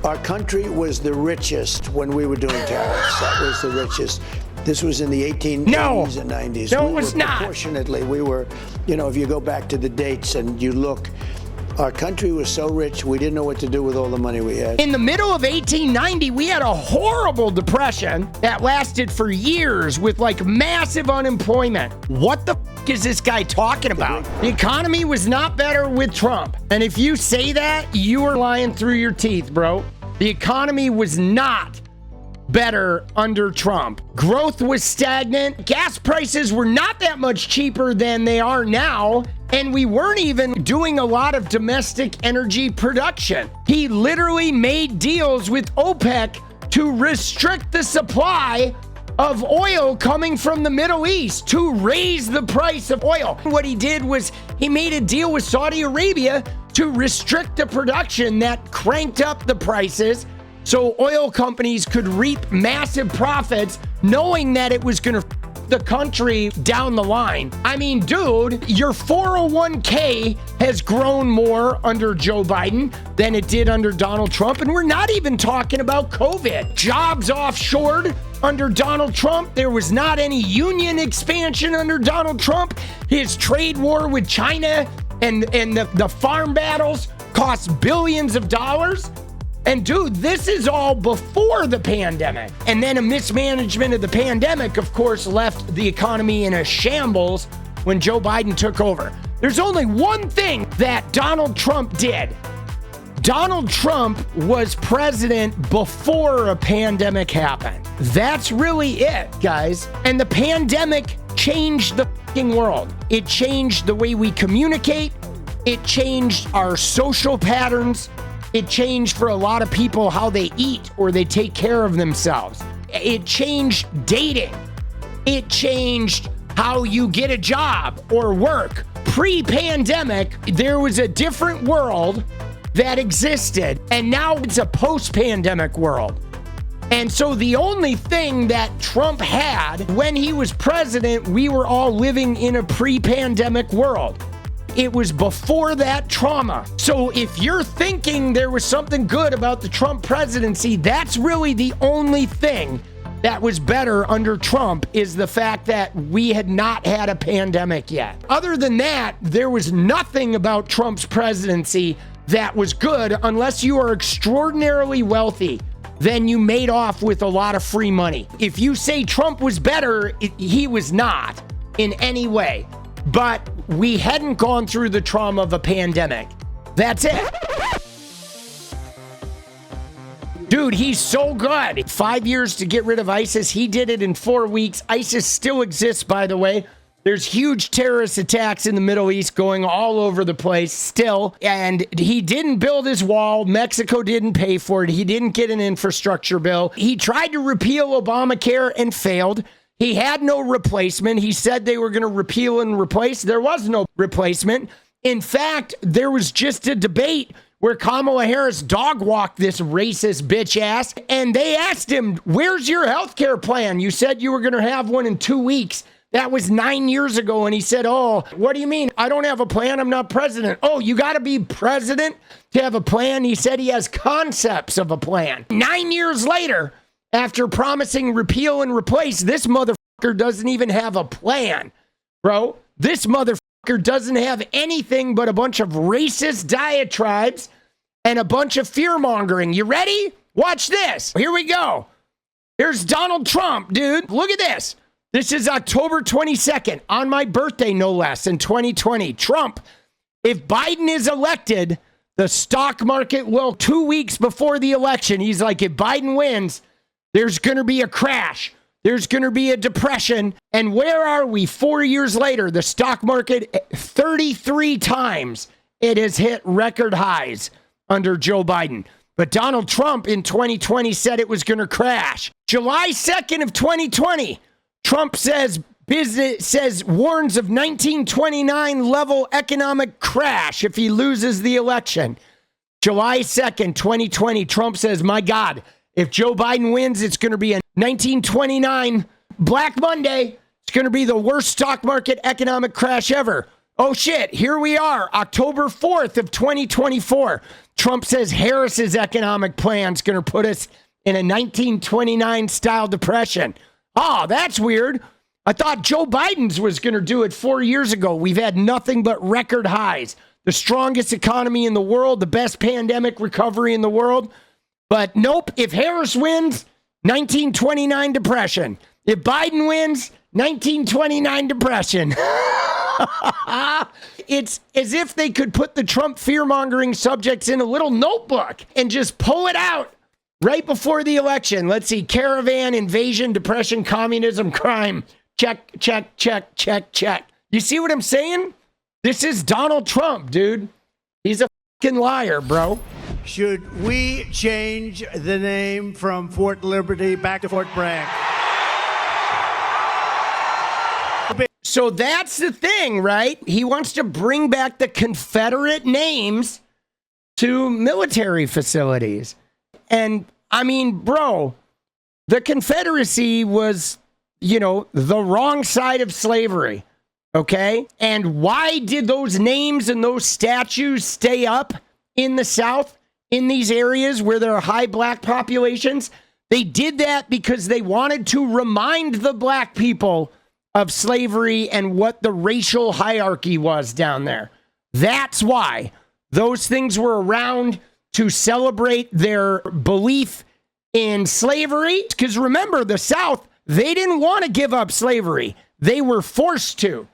Our country was the richest when we were doing tariffs. That was the richest. This was in the 1880s and 90s. No, it was not. Proportionately, we were, if you go back to the dates and you look, our country was so rich, we didn't know what to do with all the money we had. In the middle of 1890, we had a horrible depression that lasted for years with massive unemployment. What the is this guy talking about? The economy was not better with Trump. And if you say that, you are lying through your teeth, bro. The economy was not better under Trump. Growth was stagnant. Gas prices were not that much cheaper than they are now. And we weren't even doing a lot of domestic energy production. He literally made deals with OPEC to restrict the supply of oil coming from the Middle East to raise the price of oil. What he did was he made a deal with Saudi Arabia to restrict the production that cranked up the prices so oil companies could reap massive profits knowing that it was going to the country down the line. I mean, dude, your 401k has grown more under Joe Biden than it did under Donald Trump. And we're not even talking about COVID. Jobs offshored under Donald Trump. There was not any union expansion under Donald Trump. His trade war with China and the farm battles cost billions of dollars. And dude, this is all before the pandemic. And then a mismanagement of the pandemic, of course, left the economy in a shambles when Joe Biden took over. There's only one thing that Donald Trump did. Donald Trump was president before a pandemic happened. That's really it, guys. And the pandemic changed the fucking world. It changed the way we communicate. It changed our social patterns. It changed for a lot of people how they eat or they take care of themselves. It changed dating. It changed how you get a job or work. Pre-pandemic, there was a different world that existed, and now it's a post-pandemic world. And so the only thing that Trump had when he was president, we were all living in a pre-pandemic world. It was before that trauma. So if you're thinking there was something good about the Trump presidency, that's really the only thing that was better under Trump, is the fact that we had not had a pandemic yet. Other than that, there was nothing about Trump's presidency that was good unless you are extraordinarily wealthy. Then you made off with a lot of free money. If you say Trump was better, he was not in any way. But we hadn't gone through the trauma of a pandemic. That's it. Dude, he's so good. 5 years to get rid of ISIS. He did it in 4 weeks. ISIS still exists, by the way. There's huge terrorist attacks in the Middle East going all over the place still. And he didn't build his wall. Mexico didn't pay for it. He didn't get an infrastructure bill. He tried to repeal Obamacare and failed. He had no replacement. He said they were going to repeal and replace. There was no replacement. In fact, there was just a debate where Kamala Harris dog walked this racist bitch ass. And they asked him, where's your health care plan? You said you were going to have one in 2 weeks. That was 9 years ago. And he said, oh, what do you mean? I don't have a plan. I'm not president. Oh, you got to be president to have a plan? He said he has concepts of a plan. 9 years later, after promising repeal and replace, this motherfucker doesn't even have a plan, bro. This motherfucker doesn't have anything but a bunch of racist diatribes and a bunch of fear-mongering. You ready? Watch this. Here we go. Here's Donald Trump, dude. Look at this. This is October 22nd, on my birthday, no less, in 2020. Trump, if Biden is elected, the stock market will, 2 weeks before the election, he's like, if Biden wins, there's going to be a crash. There's going to be a depression. And where are we 4 years later? The stock market, 33 times it has hit record highs under Joe Biden. But Donald Trump in 2020 said it was going to crash. July 2nd of 2020, Trump says warns of 1929 level economic crash if he loses the election. July 2nd, 2020, Trump says, my God, if Joe Biden wins, it's going to be a 1929 Black Monday. It's going to be the worst stock market economic crash ever. Oh shit, here we are, October 4th of 2024. Trump says Harris's economic plan is going to put us in a 1929 style depression. Oh, that's weird. I thought Joe Biden's was going to do it 4 years ago. We've had nothing but record highs. The strongest economy in the world, the best pandemic recovery in the world. But nope, if Harris wins, 1929 depression. If Biden wins, 1929 depression. It's as if they could put the Trump fear-mongering subjects in a little notebook and just pull it out right before the election. Let's see, caravan, invasion, depression, communism, crime. Check, check, check, check, check. You see what I'm saying? This is Donald Trump, dude. He's a fucking liar, bro. Should we change the name from Fort Liberty back to Fort Bragg? So that's the thing, right? He wants to bring back the Confederate names to military facilities. And I mean, bro, the Confederacy was, the wrong side of slavery. Okay? And why did those names and those statues stay up in the South, in these areas where there are high black populations? They did that because they wanted to remind the black people of slavery and what the racial hierarchy was down there. That's why those things were around, to celebrate their belief in slavery. Because remember, the South, they didn't want to give up slavery. They were forced to.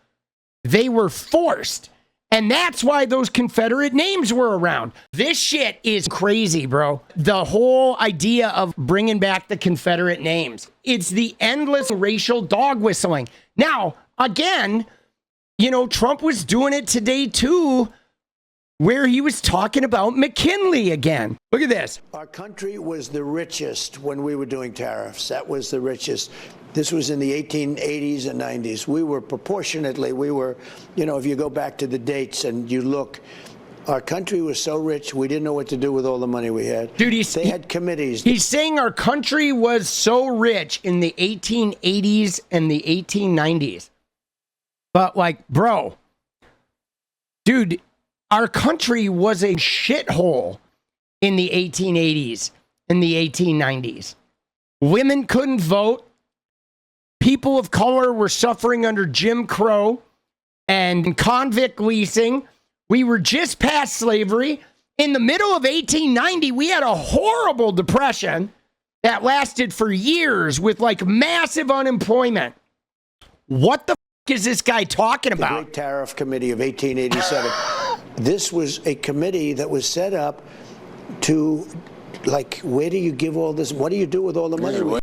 They were forced. And that's why those Confederate names were around. This shit is crazy, bro. The whole idea of bringing back the Confederate names. It's the endless racial dog whistling. Now, again, Trump was doing it today too, where he was talking about McKinley again. Look at this. Our country was the richest when we were doing tariffs. That was the richest. This was in the 1880s and 90s. We were if you go back to the dates and you look, our country was so rich, we didn't know what to do with all the money we had. Dude, they had committees. He's saying our country was so rich in the 1880s and the 1890s. But bro, dude, our country was a shithole in the 1880s and the 1890s. Women couldn't vote. People of color were suffering under Jim Crow and convict leasing. We were just past slavery. In the middle of 1890, we had a horrible depression that lasted for years with massive unemployment. What the is this guy talking about? The Great Tariff Committee of 1887. This was a committee that was set up to, where do you give all this? What do you do with all the money?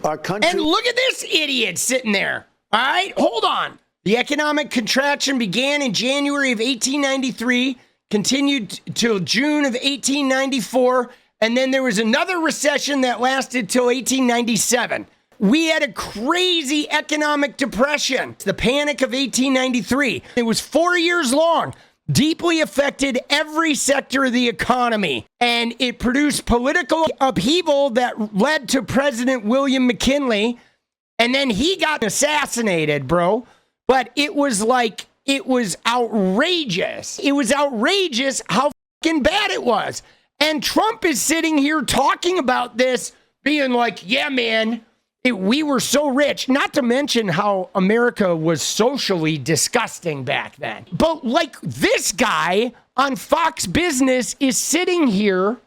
Our country. And look at this idiot sitting there. All right, hold on. The economic contraction began in January of 1893, continued till June of 1894, and then there was another recession that lasted till 1897. We had a crazy economic depression, the Panic of 1893. It was 4 years long, deeply affected every sector of the economy, and it produced political upheaval that led to President William McKinley, and then he got assassinated, bro. But it was outrageous. It was outrageous how fucking bad it was. And Trump is sitting here talking about this, being like, yeah, man, we were so rich. Not to mention how America was socially disgusting back then. But this guy on Fox Business is sitting here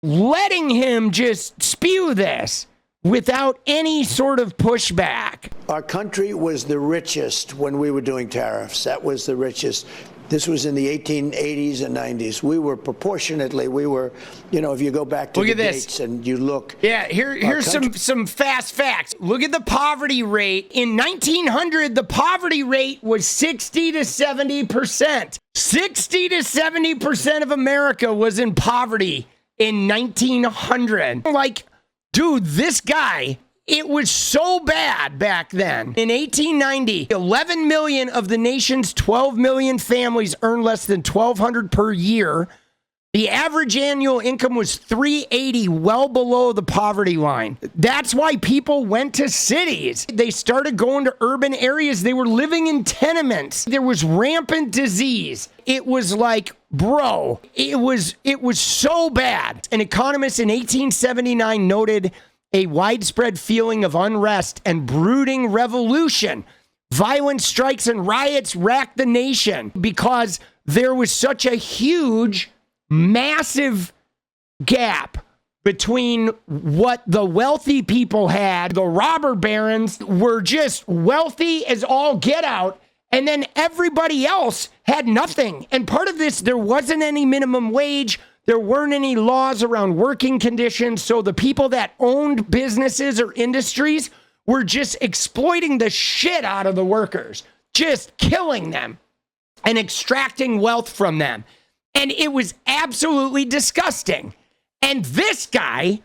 letting him just spew this without any sort of pushback. Our country was the richest when we were doing tariffs. That was the richest. This was in the 1880s and 90s. We were if you go back to the dates and you look. Yeah, here's some fast facts. Look at the poverty rate. In 1900, the poverty rate was 60 to 70%. 60 to 70% of America was in poverty in 1900. Dude, this guy, it was so bad back then. In 1890, 11 million of the nation's 12 million families earned less than $1,200 per year. The average annual income was $380, well below the poverty line. That's why people went to cities. They started going to urban areas. They were living in tenements. There was rampant disease. It was like, bro, it was so bad. An economist in 1879 noted a widespread feeling of unrest and brooding revolution. Violent strikes and riots racked the nation because there was such a huge, massive gap between what the wealthy people had. The robber barons were just wealthy as all get out, and then everybody else had nothing. And part of this, there wasn't any minimum wage. There weren't any laws around working conditions. So the people that owned businesses or industries were just exploiting the shit out of the workers, just killing them and extracting wealth from them. And it was absolutely disgusting. And this guy,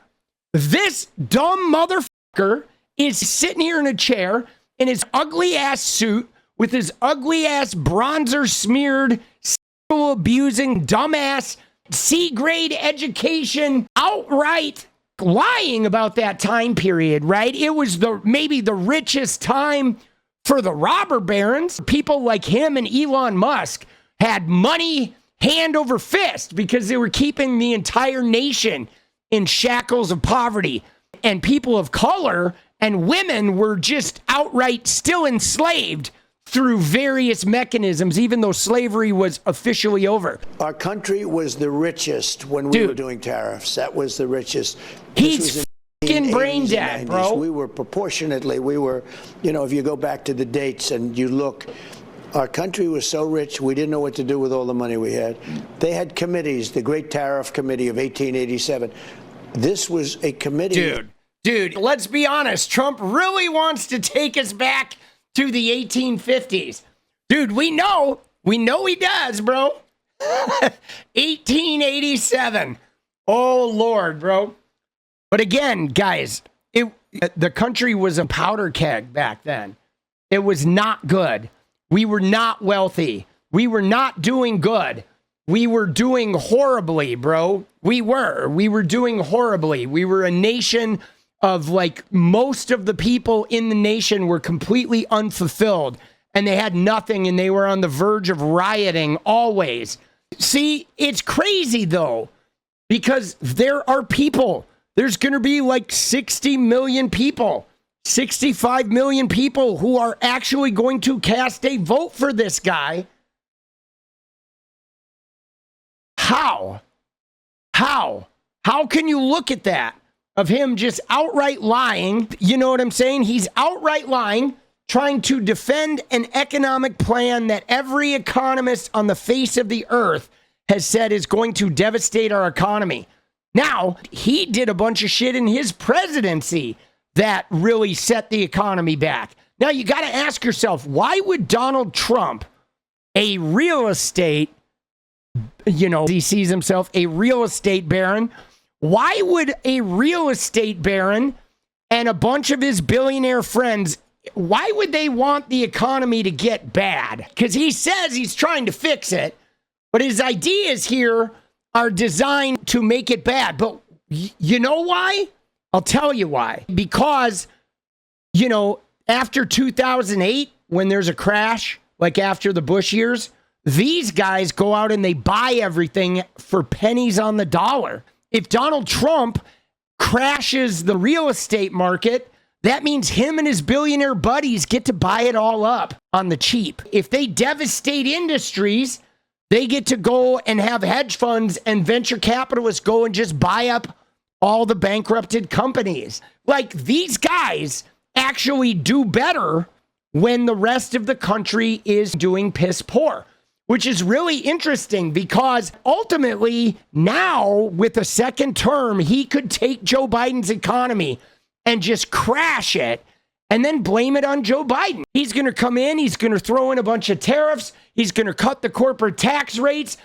this dumb motherfucker, is sitting here in a chair in his ugly ass suit with his ugly ass bronzer smeared, sexual abusing, dumbass, C-grade education, outright lying about that time period, right? It was maybe the richest time for the robber barons. People like him and Elon Musk had money hand over fist because they were keeping the entire nation in shackles of poverty. And people of color and women were just outright still enslaved through various mechanisms, even though slavery was officially over. Our country was the richest when we were doing tariffs. That was the richest. He's fucking brain dead, bro. We were proportionately, if you go back to the dates and you look, our country was so rich, we didn't know what to do with all the money we had. They had committees, the Great Tariff Committee of 1887. This was a committee. Dude, let's be honest. Trump really wants to take us back to the 1850s. Dude, we know he does, bro. 1887. Oh, Lord, bro. But again, guys, the country was a powder keg back then. It was not good. We were not wealthy. We were not doing good. We were doing horribly, bro. We were doing horribly. We were a nation of, like, most of the people in the nation were completely unfulfilled, and they had nothing, and they were on the verge of rioting always. See, it's crazy, though, because there are people. There's going to be like 60 million people, 65 million people who are actually going to cast a vote for this guy. How? How can you look at that? Of him just outright lying. You know what I'm saying? He's outright lying, trying to defend an economic plan that every economist on the face of the earth has said is going to devastate our economy. Now, he did a bunch of shit in his presidency that really set the economy back. Now, you got to ask yourself, why would Donald Trump, a real estate, he sees himself a real estate baron, why would a real estate baron and a bunch of his billionaire friends, why would they want the economy to get bad? Because he says he's trying to fix it, but his ideas here are designed to make it bad. But you know why? I'll tell you why. Because, after 2008, when there's a crash, like after the Bush years, these guys go out and they buy everything for pennies on the dollar. If Donald Trump crashes the real estate market, that means him and his billionaire buddies get to buy it all up on the cheap. If they devastate industries, they get to go and have hedge funds and venture capitalists go and just buy up all the bankrupted companies. Like, these guys actually do better when the rest of the country is doing piss poor. Which is really interesting because ultimately now with a second term, he could take Joe Biden's economy and just crash it and then blame it on Joe Biden. He's going to come in. He's going to throw in a bunch of tariffs. He's going to cut the corporate tax rates.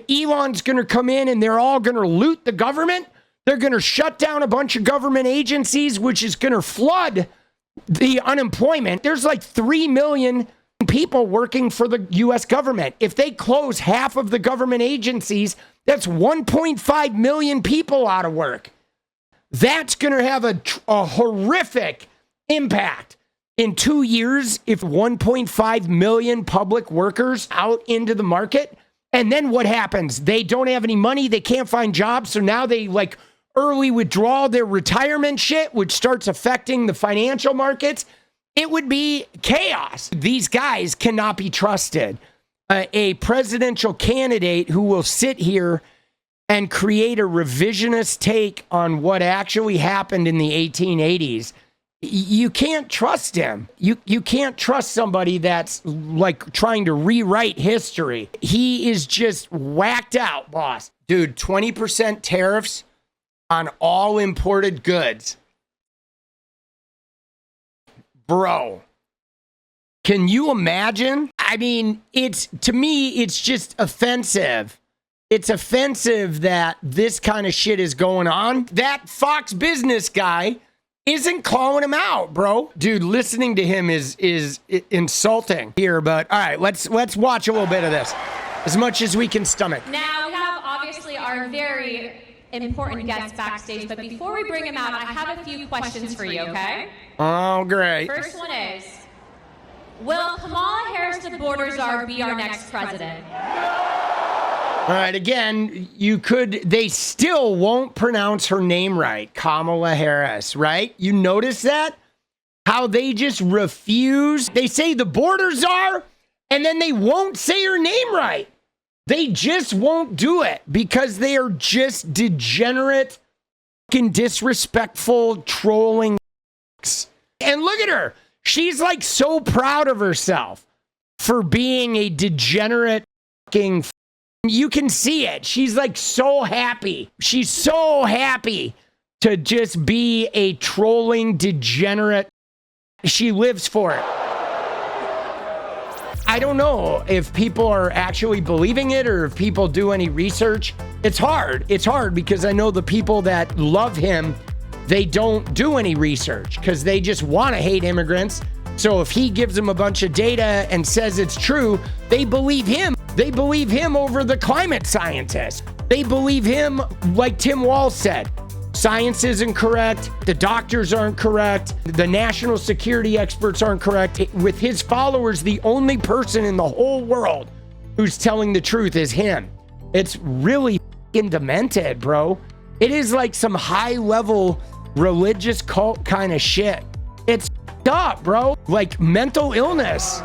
Elon's going to come in and they're all going to loot the government. They're going to shut down a bunch of government agencies, which is going to flood the unemployment. There's like 3 million people working for the U.S. government. If they close half of the government agencies, that's 1.5 million people out of work. That's going to have a horrific impact. In 2 years, if 1.5 million public workers out into the market, and then what happens? They don't have any money. They can't find jobs. So now they like early withdraw their retirement shit, which starts affecting the financial markets. It would be chaos. These guys cannot be trusted. A presidential candidate who will sit here and create a revisionist take on what actually happened in the 1880s. You can't trust him. You can't trust somebody that's like trying to rewrite history. He is just whacked out, boss. Dude, 20% tariffs on all imported goods. Bro, can you imagine? I mean, to me, it's just offensive. It's offensive that this kind of shit is going on. That Fox Business guy isn't calling him out, bro. Dude, listening to him is insulting here, but all right, let's watch a little bit of this. As much as we can stomach. Now we have obviously our very important guest backstage, but before we bring him out, I have a few questions for you, okay? Oh, great. First one is, will Kamala Harris, the border czar, be our next president? All right, again, they still won't pronounce her name right, Kamala Harris, right? You notice that? How they just refuse. They say the border czar, and then they won't say her name right. They just won't do it because they are just degenerate, fucking disrespectful, trolling. And look at her. She's like so proud of herself for being a degenerate fucking. You can see it. She's like so happy. She's so happy to just be a trolling degenerate. She lives for it. I don't know if people are actually believing it or if people do any research. It's hard. It's hard because I know the people that love him, they don't do any research because they just want to hate immigrants. So if he gives them a bunch of data and says it's true, they believe him. They believe him over the climate scientists. They believe him like Tim Walz said. Science isn't correct. The doctors aren't correct. The national security experts aren't correct. With his followers, the only person in the whole world who's telling the truth is him. It's really fucking demented, bro. It is like some high-level religious cult kind of shit. It's up, bro. Like mental illness.